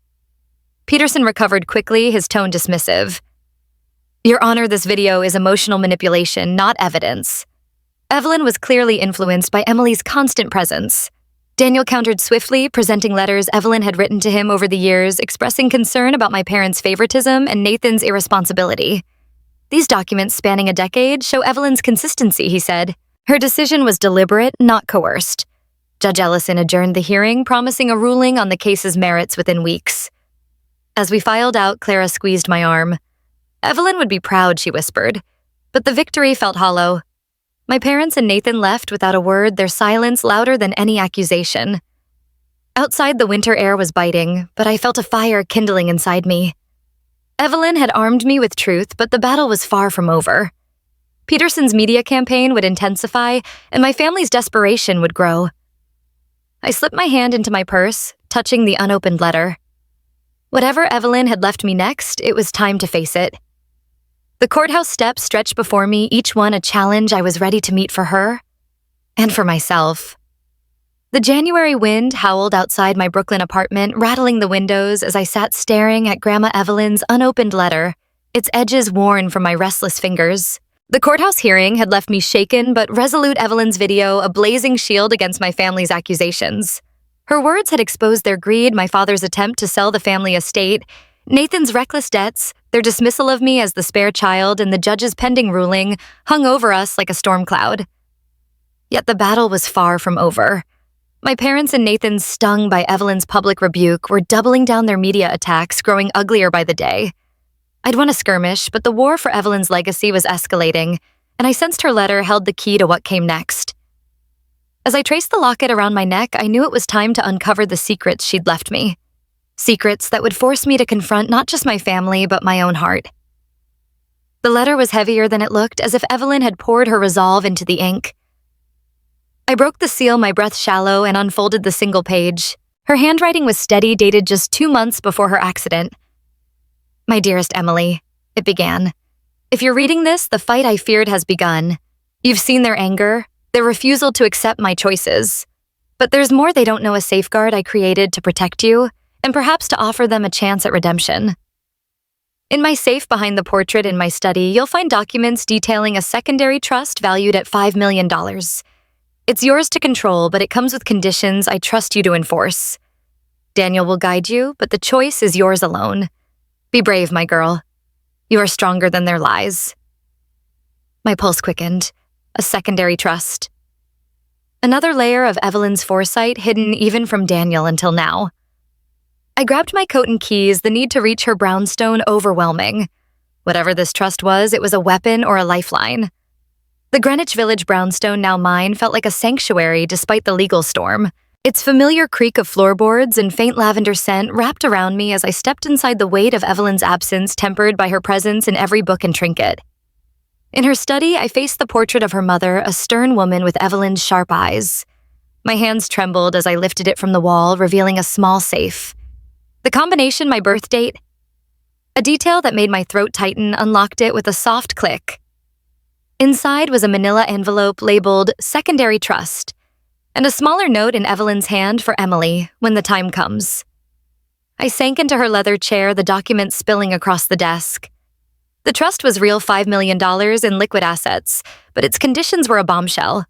Peterson recovered quickly, his tone dismissive. "Your Honor, this video is emotional manipulation, not evidence." Evelyn was clearly influenced by Emily's constant presence. Daniel countered swiftly, presenting letters Evelyn had written to him over the years, expressing concern about my parents' favoritism and Nathan's irresponsibility. "These documents, spanning a decade, show Evelyn's consistency," he said. "Her decision was deliberate, not coerced." Judge Ellison adjourned the hearing, promising a ruling on the case's merits within weeks. As we filed out, Clara squeezed my arm. "Evelyn would be proud," she whispered. But the victory felt hollow. My parents and Nathan left without a word, their silence louder than any accusation. Outside, the winter air was biting, but I felt a fire kindling inside me. Evelyn had armed me with truth, but the battle was far from over. Peterson's media campaign would intensify, and my family's desperation would grow. I slipped my hand into my purse, touching the unopened letter. Whatever Evelyn had left me next, it was time to face it. The courthouse steps stretched before me, each one a challenge I was ready to meet for her and for myself. The January wind howled outside my Brooklyn apartment, rattling the windows as I sat staring at Grandma Evelyn's unopened letter, its edges worn from my restless fingers. The courthouse hearing had left me shaken, but resolute Evelyn's video a blazing shield against my family's accusations. Her words had exposed their greed, my father's attempt to sell the family estate, Nathan's reckless debts, their dismissal of me as the spare child, and the judge's pending ruling hung over us like a storm cloud. Yet the battle was far from over. My parents and Nathan, stung by Evelyn's public rebuke, were doubling down their media attacks, growing uglier by the day. I'd won a skirmish, but the war for Evelyn's legacy was escalating, and I sensed her letter held the key to what came next. As I traced the locket around my neck, I knew it was time to uncover the secrets she'd left me. Secrets that would force me to confront not just my family, but my own heart. The letter was heavier than it looked, as if Evelyn had poured her resolve into the ink. I broke the seal, my breath shallow, and unfolded the single page. Her handwriting was steady, dated just 2 months before her accident. "My dearest Emily," it began. "If you're reading this, the fight I feared has begun. You've seen their anger, their refusal to accept my choices. But there's more they don't know, a safeguard I created to protect you, and perhaps to offer them a chance at redemption. In my safe behind the portrait in my study, you'll find documents detailing a secondary trust valued at $5 million. It's yours to control, but it comes with conditions I trust you to enforce. Daniel will guide you, but the choice is yours alone. Be brave, my girl. You are stronger than their lies." My pulse quickened. A secondary trust. Another layer of Evelyn's foresight hidden even from Daniel until now. I grabbed my coat and keys, the need to reach her brownstone overwhelming. Whatever this trust was, it was a weapon or a lifeline. The Greenwich Village brownstone, now mine, felt like a sanctuary despite the legal storm. Its familiar creak of floorboards and faint lavender scent wrapped around me as I stepped inside, the weight of Evelyn's absence tempered by her presence in every book and trinket. In her study, I faced the portrait of her mother, a stern woman with Evelyn's sharp eyes. My hands trembled as I lifted it from the wall, revealing a small safe. The combination, my birth date. A detail that made my throat tighten unlocked it with a soft click. Inside was a manila envelope labeled Secondary Trust, and a smaller note in Evelyn's hand for Emily when the time comes. I sank into her leather chair, the document spilling across the desk. The trust was real $5 million in liquid assets, but its conditions were a bombshell.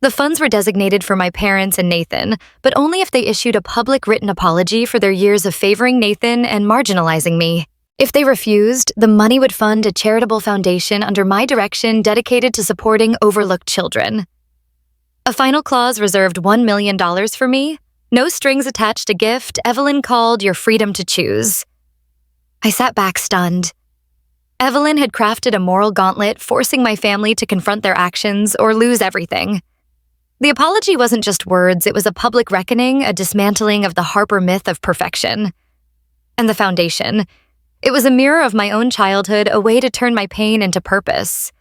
The funds were designated for my parents and Nathan, but only if they issued a public written apology for their years of favoring Nathan and marginalizing me. If they refused, the money would fund a charitable foundation under my direction dedicated to supporting overlooked children. A final clause reserved $1 million for me. No strings attached, a gift Evelyn called your freedom to choose. I sat back stunned. Evelyn had crafted a moral gauntlet, forcing my family to confront their actions or lose everything. The apology wasn't just words, it was a public reckoning, a dismantling of the Harper myth of perfection. And the foundation. It was a mirror of my own childhood, a way to turn my pain into purpose.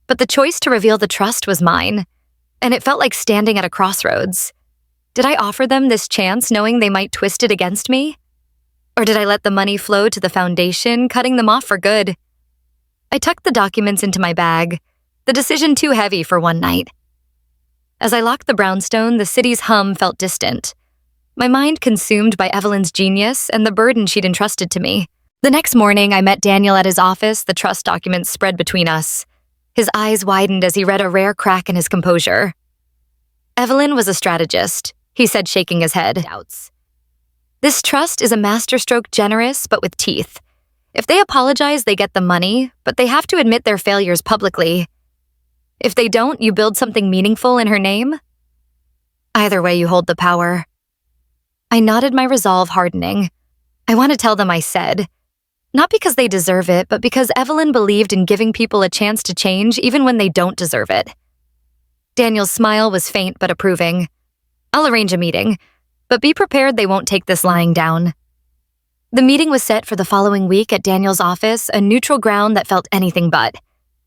But the choice to reveal the trust was mine, and it felt like standing at a crossroads. Did I offer them this chance knowing they might twist it against me? Or did I let the money flow to the foundation, cutting them off for good? I tucked the documents into my bag, the decision too heavy for one night. As I locked the brownstone, the city's hum felt distant. My mind consumed by Evelyn's genius and the burden she'd entrusted to me. The next morning, I met Daniel at his office, the trust documents spread between us. His eyes widened as he read a rare crack in his composure. "Evelyn was a strategist," he said, shaking his head. "Doubts. This trust is a masterstroke, generous, but with teeth. If they apologize, they get the money, but they have to admit their failures publicly. If they don't, you build something meaningful in her name. Either way, you hold the power." I nodded, my resolve hardening. I want to tell them I said. Not because they deserve it, but because Evelyn believed in giving people a chance to change even when they don't deserve it. Daniel's smile was faint but approving. "I'll arrange a meeting, but be prepared they won't take this lying down." The meeting was set for the following week at Daniel's office, a neutral ground that felt anything but.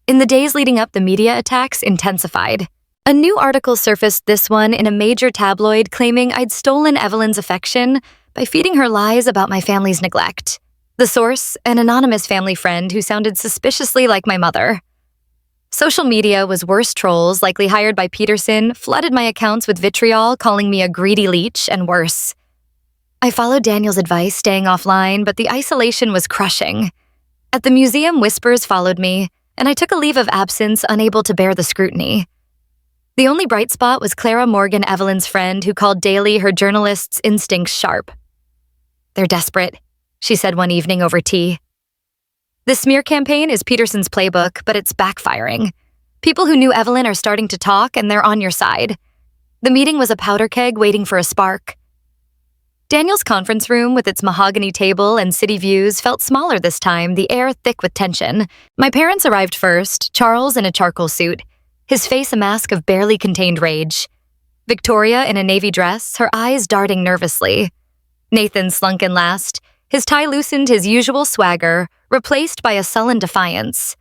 In the days leading up, the media attacks intensified. A new article surfaced, this one in a major tabloid, claiming I'd stolen Evelyn's affection by feeding her lies about my family's neglect. The source, an anonymous family friend who sounded suspiciously like my mother. Social media was worse. Trolls, likely hired by Peterson, flooded my accounts with vitriol, calling me a greedy leech and worse. I followed Daniel's advice, staying offline, but the isolation was crushing. At the museum, whispers followed me, and I took a leave of absence, unable to bear the scrutiny. The only bright spot was Clara Morgan, Evelyn's friend, who called daily, her journalist's instincts sharp. "They're desperate," she said one evening over tea. "This smear campaign is Peterson's playbook, but it's backfiring. People who knew Evelyn are starting to talk, and they're on your side." The meeting was a powder keg waiting for a spark. Daniel's conference room, with its mahogany table and city views, felt smaller this time, the air thick with tension. My parents arrived first, Charles in a charcoal suit, his face a mask of barely contained rage. Victoria in a navy dress, her eyes darting nervously. Nathan slunk in last, his tie loosened his usual swagger, replaced by a sullen defiance.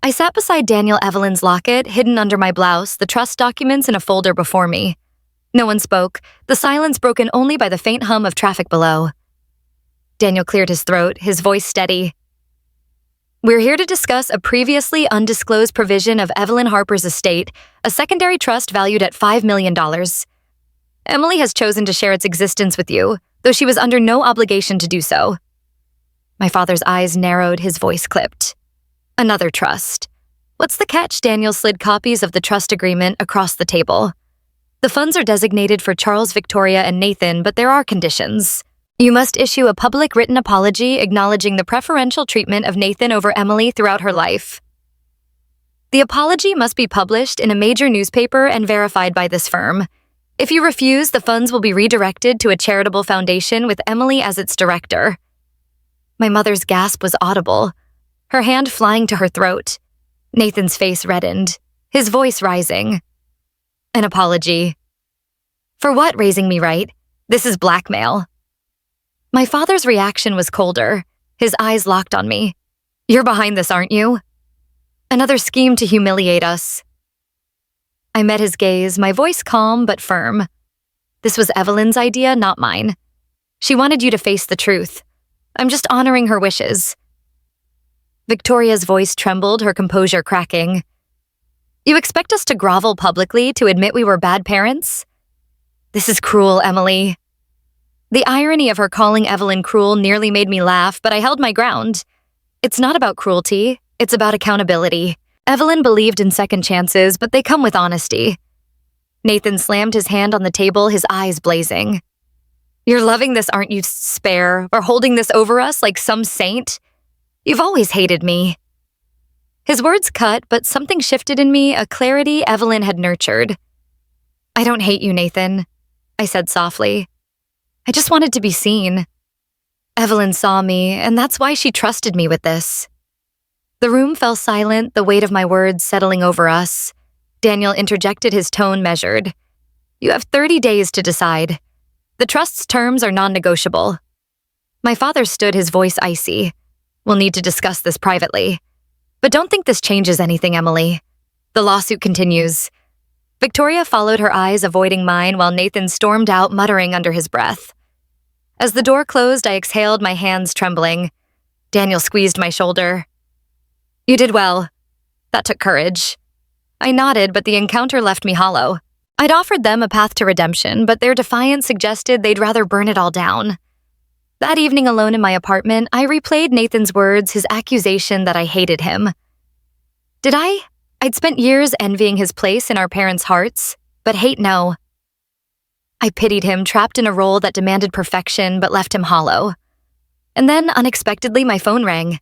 I sat beside Daniel Evelyn's locket, hidden under my blouse, the trust documents in a folder before me. No one spoke, the silence broken only by the faint hum of traffic below. Daniel cleared his throat, his voice steady. We're here to discuss a previously undisclosed provision of Evelyn Harper's estate, a secondary trust valued at $5 million. Emily has chosen to share its existence with you, though she was under no obligation to do so. My father's eyes narrowed, his voice clipped. Another trust. What's the catch? Daniel slid copies of the trust agreement across the table. The funds are designated for Charles, Victoria, and Nathan, but there are conditions. You must issue a public written apology acknowledging the preferential treatment of Nathan over Emily throughout her life. The apology must be published in a major newspaper and verified by this firm. If you refuse, the funds will be redirected to a charitable foundation with Emily as its director. My mother's gasp was audible, her hand flying to her throat. Nathan's face reddened, his voice rising. An apology. For what, raising me right? This is blackmail. My father's reaction was colder, his eyes locked on me. You're behind this, aren't you? Another scheme to humiliate us. I met his gaze, my voice calm but firm. This was Evelyn's idea, not mine. She wanted you to face the truth. I'm just honoring her wishes. Victoria's voice trembled, her composure cracking. You expect us to grovel publicly to admit we were bad parents? This is cruel, Emily. The irony of her calling Evelyn cruel nearly made me laugh, but I held my ground. It's not about cruelty, it's about accountability. Evelyn believed in second chances, but they come with honesty. Nathan slammed his hand on the table, his eyes blazing. You're loving this, aren't you, spare, or holding this over us like some saint? You've always hated me. His words cut, but something shifted in me, a clarity Evelyn had nurtured. I don't hate you, Nathan, I said softly. I just wanted to be seen. Evelyn saw me, and that's why she trusted me with this. The room fell silent, the weight of my words settling over us. Daniel interjected, his tone measured. You have 30 days to decide. The trust's terms are non-negotiable. My father stood, his voice icy. We'll need to discuss this privately. But don't think this changes anything, Emily. The lawsuit continues. Victoria followed her eyes, avoiding mine, while Nathan stormed out, muttering under his breath. As the door closed, I exhaled, my hands trembling. Daniel squeezed my shoulder. You did well. That took courage. I nodded, but the encounter left me hollow. I'd offered them a path to redemption, but their defiance suggested they'd rather burn it all down. That evening alone in my apartment, I replayed Nathan's words, his accusation that I hated him. Did I? I'd spent years envying his place in our parents' hearts, but hate no. I pitied him, trapped in a role that demanded perfection but left him hollow. And then, unexpectedly, my phone rang.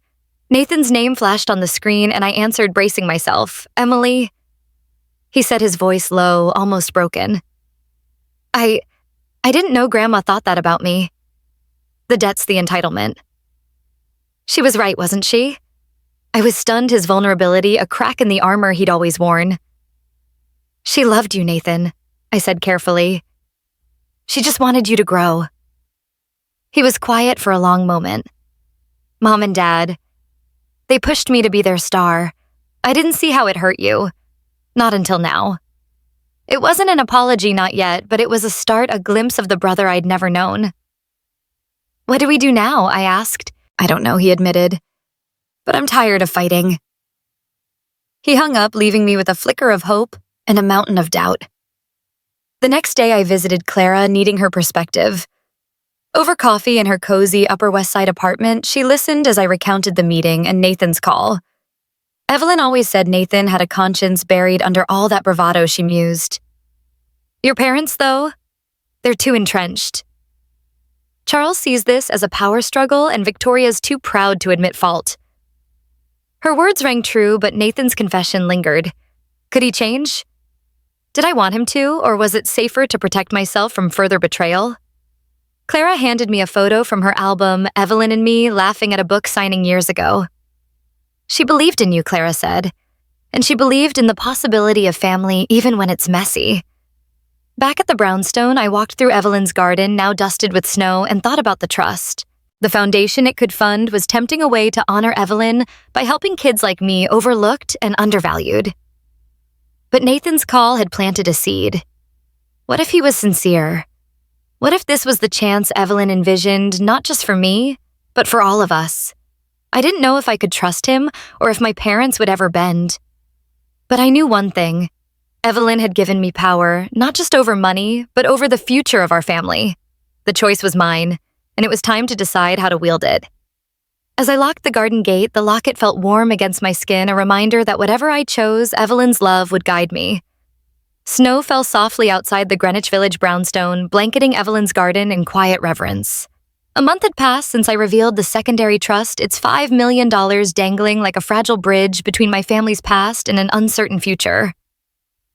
Nathan's name flashed on the screen, and I answered, bracing myself. Emily. He said, his voice low, almost broken. I didn't know Grandma thought that about me. The debt's the entitlement. She was right, wasn't she? I was stunned, his vulnerability, a crack in the armor he'd always worn. She loved you, Nathan, I said carefully. She just wanted you to grow. He was quiet for a long moment. Mom and Dad, they pushed me to be their star. I didn't see how it hurt you. Not until now. It wasn't an apology, not yet, but it was a start, a glimpse of the brother I'd never known. What do we do now? I asked. I don't know, he admitted. But I'm tired of fighting. He hung up, leaving me with a flicker of hope and a mountain of doubt. The next day I visited Clara, needing her perspective. Over coffee in her cozy Upper West Side apartment, she listened as I recounted the meeting and Nathan's call. Evelyn always said Nathan had a conscience buried under all that bravado, she mused. Your parents, though? They're too entrenched. Charles sees this as a power struggle, and Victoria's too proud to admit fault. Her words rang true, but Nathan's confession lingered. Could he change? Did I want him to, or was it safer to protect myself from further betrayal? Clara handed me a photo from her album, Evelyn and Me Laughing at a Book Signing years ago. She believed in you, Clara said, and she believed in the possibility of family even when it's messy. Back at the brownstone, I walked through Evelyn's garden, now dusted with snow, and thought about the trust. The foundation it could fund was tempting a way to honor Evelyn by helping kids like me overlooked and undervalued. But Nathan's call had planted a seed. What if he was sincere? What if this was the chance Evelyn envisioned, not just for me, but for all of us? I didn't know if I could trust him or if my parents would ever bend. But I knew one thing. Evelyn had given me power, not just over money, but over the future of our family. The choice was mine, and it was time to decide how to wield it. As I locked the garden gate, the locket felt warm against my skin, a reminder that whatever I chose, Evelyn's love would guide me. Snow fell softly outside the Greenwich Village brownstone, blanketing Evelyn's garden in quiet reverence. A month had passed since I revealed the secondary trust, its $5 million dangling like a fragile bridge between my family's past and an uncertain future.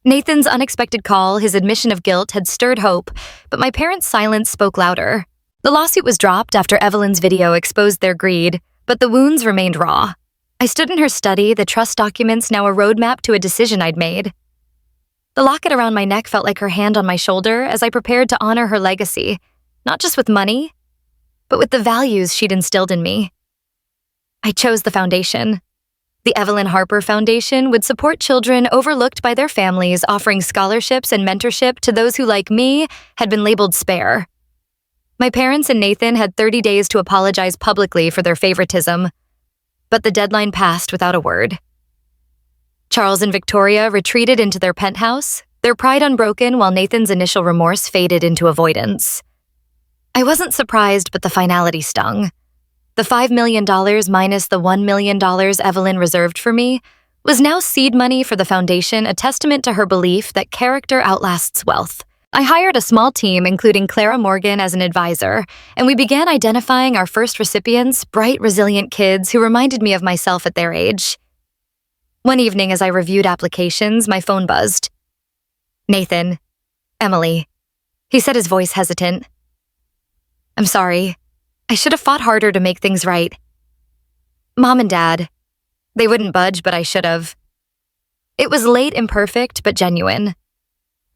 Nathan's unexpected call, his admission of guilt, had stirred hope, but my parents' silence spoke louder. The lawsuit was dropped after Evelyn's video exposed their greed, but the wounds remained raw. I stood in her study, the trust documents now a roadmap to a decision I'd made. The locket around my neck felt like her hand on my shoulder as I prepared to honor her legacy, not just with money, but with the values she'd instilled in me. I chose the foundation. The Evelyn Harper Foundation would support children overlooked by their families, offering scholarships and mentorship to those who, like me, had been labeled spare. My parents and Nathan had 30 days to apologize publicly for their favoritism, but the deadline passed without a word. Charles and Victoria retreated into their penthouse, their pride unbroken while Nathan's initial remorse faded into avoidance. I wasn't surprised, but the finality stung. The $5 million minus the $1 million Evelyn reserved for me was now seed money for the foundation, a testament to her belief that character outlasts wealth. I hired a small team, including Clara Morgan as an advisor, and we began identifying our first recipients, bright, resilient kids who reminded me of myself at their age. One evening, as I reviewed applications, my phone buzzed. Nathan. Emily. He said, his voice hesitant. I'm sorry. I should have fought harder to make things right. Mom and Dad. They wouldn't budge, but I should have. It was late, imperfect, but genuine.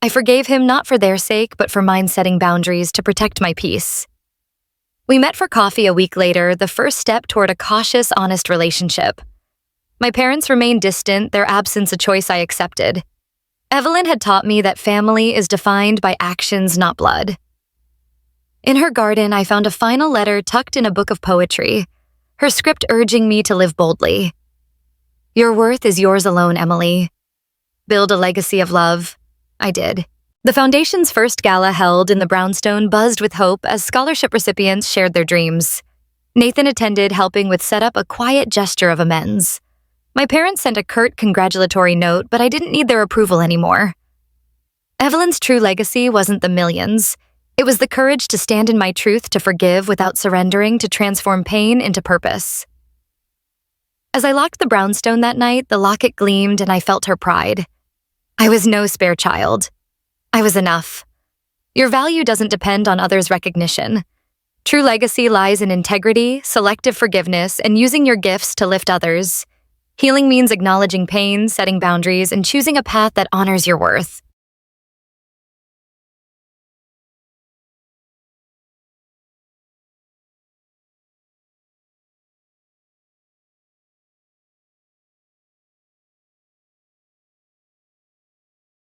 I forgave him not for their sake, but for mine, setting boundaries to protect my peace. We met for coffee a week later, the first step toward a cautious, honest relationship. My parents remained distant, their absence a choice I accepted. Evelyn had taught me that family is defined by actions, not blood. In her garden, I found a final letter tucked in a book of poetry, her script urging me to live boldly. Your worth is yours alone, Emily. Build a legacy of love. I did. The foundation's first gala, held in the brownstone, buzzed with hope as scholarship recipients shared their dreams. Nathan attended, helping with set up a quiet gesture of amends. My parents sent a curt congratulatory note, but I didn't need their approval anymore. Evelyn's true legacy wasn't the millions. It was the courage to stand in my truth, to forgive without surrendering, to transform pain into purpose. As I locked the brownstone that night, the locket gleamed and I felt her pride. I was no spare child. I was enough. Your value doesn't depend on others' recognition. True legacy lies in integrity, selective forgiveness, and using your gifts to lift others. Healing means acknowledging pain, setting boundaries, and choosing a path that honors your worth.